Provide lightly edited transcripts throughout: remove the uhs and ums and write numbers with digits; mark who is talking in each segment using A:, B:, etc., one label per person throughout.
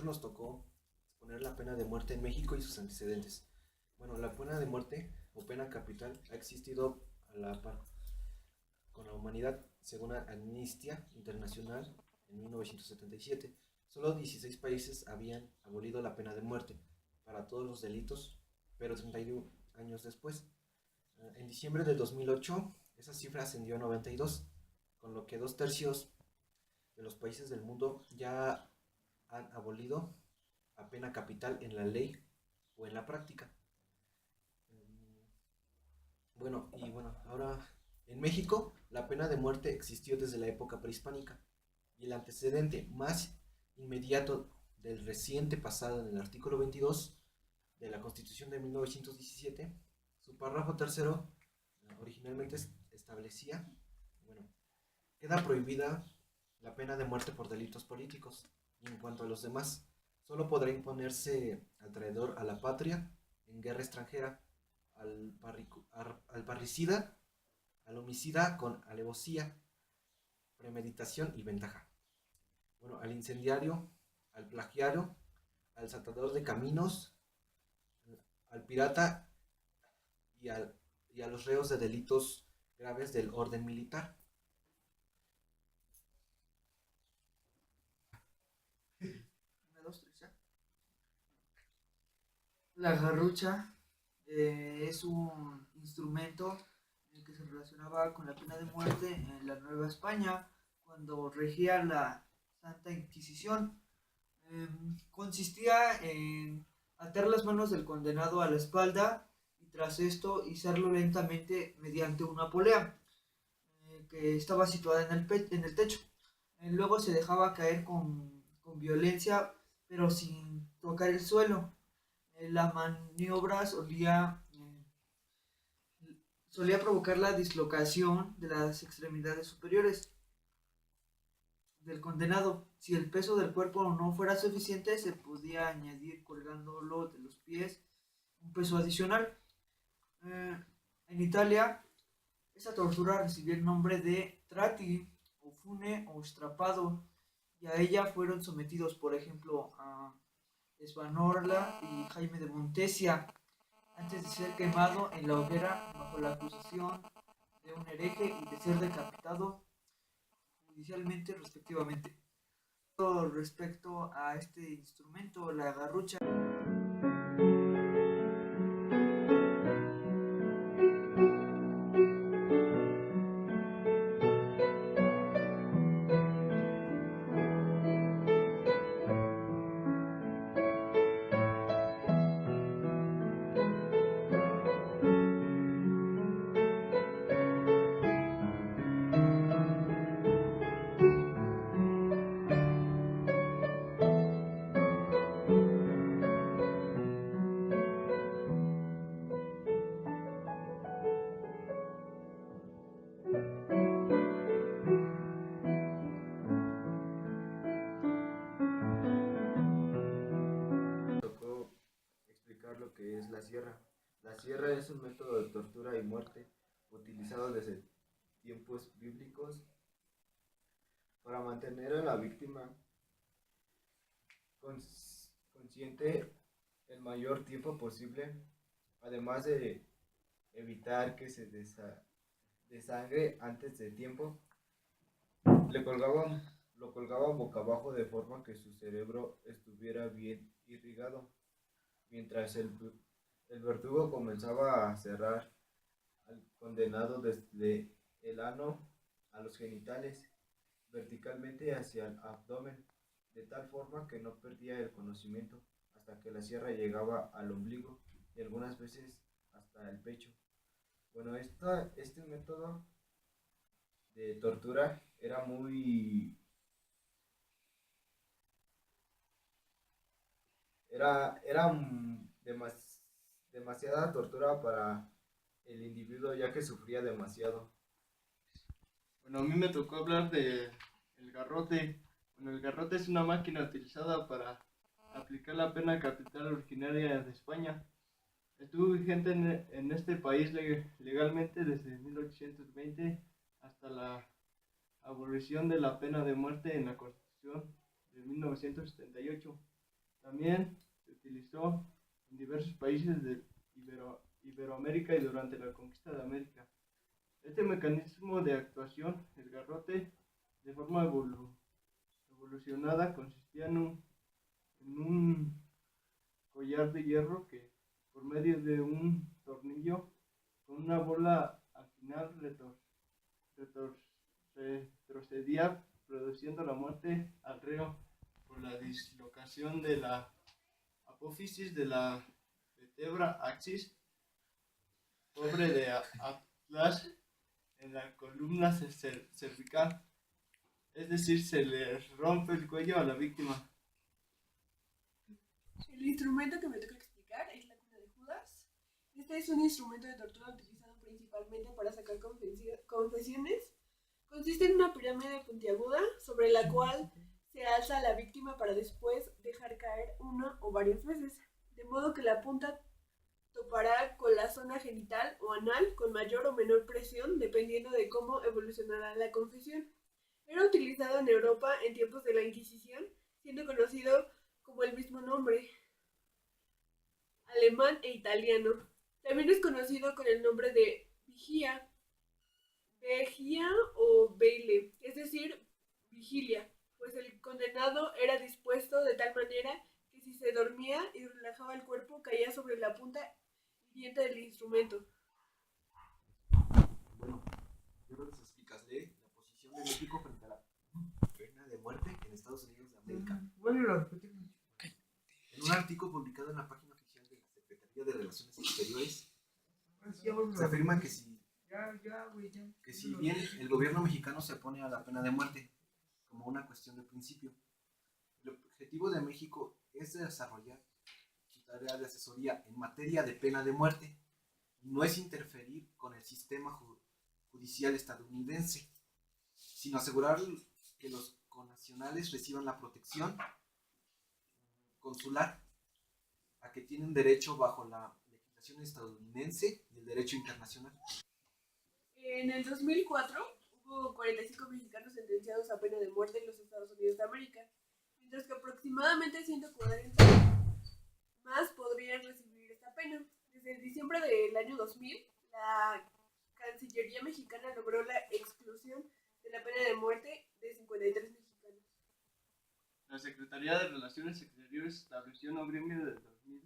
A: nos tocó exponer la pena de muerte en México y sus antecedentes. Bueno, la pena de muerte o pena capital ha existido a la par con la humanidad, según Amnistía Internacional en 1977. Solo 16 países habían abolido la pena de muerte para todos los delitos, pero 31 años después, en diciembre de 2008, esa cifra ascendió a 92, con lo que dos tercios de los países del mundo ya han abolido la pena capital en la ley o en la práctica. Bueno, ahora en México la pena de muerte existió desde la época prehispánica y el antecedente más inmediato del reciente pasado en el artículo 22 de la Constitución de 1917, su párrafo tercero originalmente establecía, bueno, queda prohibida la pena de muerte por delitos políticos y en cuanto a los demás, solo podrá imponerse al traidor a la patria en guerra extranjera, al parricida, al homicida con alevosía, premeditación y ventaja. Bueno, al incendiario, al plagiario, al saltador de caminos, al pirata y, y a los reos de delitos graves del orden militar.
B: Una, dos, tres, ya. La garrucha es un instrumento que se relacionaba con la pena de muerte en la Nueva España cuando regía la Santa Inquisición. Consistía en atar las manos del condenado a la espalda y tras esto izarlo lentamente mediante una polea que estaba situada en el techo. Luego se dejaba caer con violencia pero sin tocar el suelo. La maniobra solía provocar la dislocación de las extremidades superiores del condenado. Si el peso del cuerpo no fuera suficiente, se podía añadir colgándolo de los pies un peso adicional. En Italia, esta tortura recibió el nombre de trati, o fune, o estrapado, y a ella fueron sometidos, por ejemplo, a Svanorla y Jaime de Montesia, antes de ser quemado en la hoguera bajo la acusación de un hereje y de ser decapitado judicialmente respectivamente. Respecto a este instrumento, la garrucha.
A: Tocó explicar lo que es la sierra. La sierra es un método de tortura y muerte utilizado desde tiempos bíblicos para mantener a la víctima consciente el mayor tiempo posible, además de evitar que se desangre antes de tiempo. Le colgaban, lo colgaban boca abajo de forma que su cerebro estuviera bien irrigado, mientras el verdugo comenzaba a cerrar al condenado desde el ano a los genitales, verticalmente hacia el abdomen, de tal forma que no perdía el conocimiento hasta que la sierra llegaba al ombligo y algunas veces hasta el pecho. Bueno, este método de tortura era demasiada tortura para el individuo ya que sufría demasiado.
C: Bueno, a mí me tocó hablar de el garrote. Bueno, el garrote es una máquina utilizada para aplicar la pena capital originaria de España. Estuvo vigente en este país legalmente desde 1820 hasta la abolición de la pena de muerte en la Constitución de 1978. También se utilizó en diversos países de Iberoamérica y durante la conquista de América. Este mecanismo de actuación, el garrote, de forma evolucionada, consistía en un collar de hierro que, por medio de un tornillo con una bola al final, retrocedía, produciendo la muerte al reo por la dislocación de la apófisis de la vértebra axis pobre de Atlas en la columna cervical, es decir, se le rompe el cuello a la víctima.
D: El instrumento que me toca explicar es la cuna de Judas. Este es un instrumento de tortura utilizado principalmente para sacar confesiones. Consiste en una pirámide puntiaguda sobre la cual se alza a la víctima para después dejar caer una o varias veces, de modo que la punta topará con la zona genital o anal con mayor o menor presión dependiendo de cómo evolucionará la confesión. Era utilizado en Europa en tiempos de la Inquisición, siendo conocido como el mismo nombre, alemán e italiano. También es conocido con el nombre de vigía o beile, es decir, vigilia, pues el condenado era dispuesto de tal manera que si se dormía y relajaba el cuerpo caía sobre la punta hiriente del instrumento.
A: Bueno, yo creo que se explicarle la posición de México frente a la pena de muerte en Estados Unidos de América. En un artículo publicado en la página oficial de la Secretaría de Relaciones Exteriores, se afirma que si bien el gobierno mexicano se opone a la pena de muerte como una cuestión de principio, el objetivo de México es desarrollar su tarea de asesoría en materia de pena de muerte y no es interferir con el sistema judicial estadounidense, sino asegurar que los connacionales reciban la protección consular a que tienen derecho bajo la legislación estadounidense y el derecho internacional.
D: En el 2004 hubo 45 mexicanos sentenciados a pena de muerte en los Estados Unidos de América, mientras que aproximadamente 140 más podrían recibir esta pena. Desde diciembre del año 2000, la Cancillería mexicana logró la exclusión de la pena de muerte de 53 mexicanos.
C: La Secretaría de Relaciones Exteriores estableció en noviembre del 2000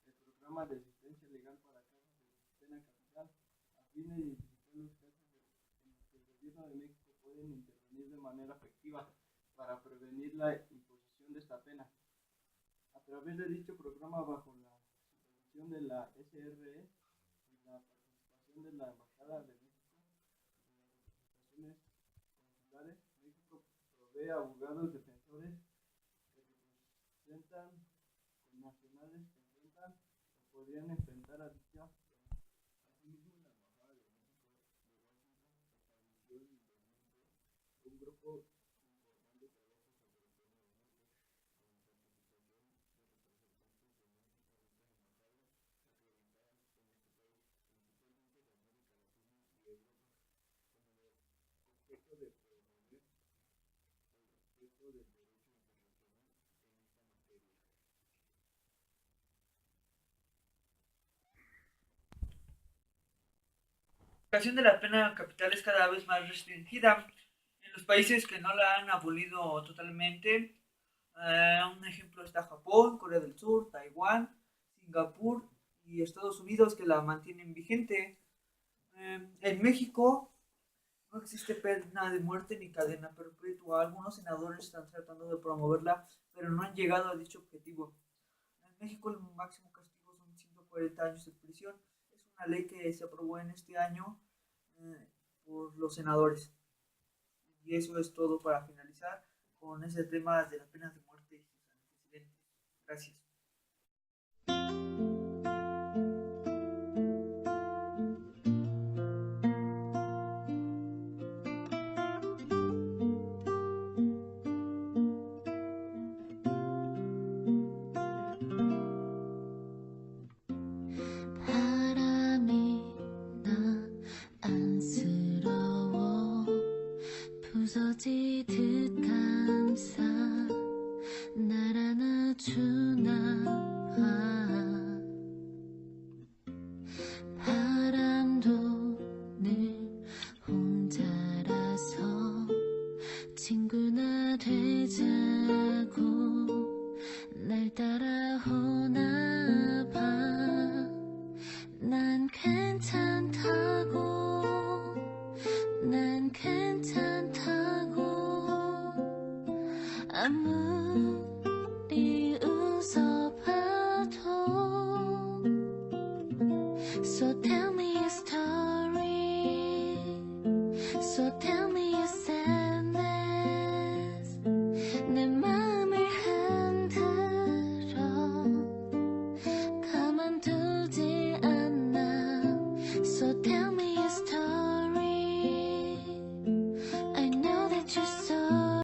C: el programa de asistencia legal para casos de pena capital, a fin de identificar los casos en los que el gobierno de México puede intervenir de manera efectiva para prevenir la imposición de esta pena. A través de dicho programa, bajo la supervisión de la SRE y la participación de la Embajada de México en las representaciones consulares, México provee abogados defensores que representan con nacionales que enfrentan o podrían enfrentar a dicha pena. Asimismo, la Embajada de México de Washington estableció inicialmente un grupo informal de trabajo sobre la pena de muerte, objeto de promover el respeto del derecho internacional en esta materia.
B: La aplicación de la pena capital es cada vez más restringida en los países que no la han abolido totalmente. Un ejemplo está Japón, Corea del Sur, Taiwán, Singapur y Estados Unidos, que la mantienen vigente. En México no existe pena de muerte ni cadena perpetua. Algunos senadores están tratando de promoverla, pero no han llegado a dicho objetivo. En México el máximo castigo son 140 años de prisión. Es una ley que se aprobó en este año por los senadores. Y eso es todo para finalizar con ese tema de la pena de muerte y sus antecedentes. Gracias.
E: 부서지듯 감싸 날 안아준 Amor.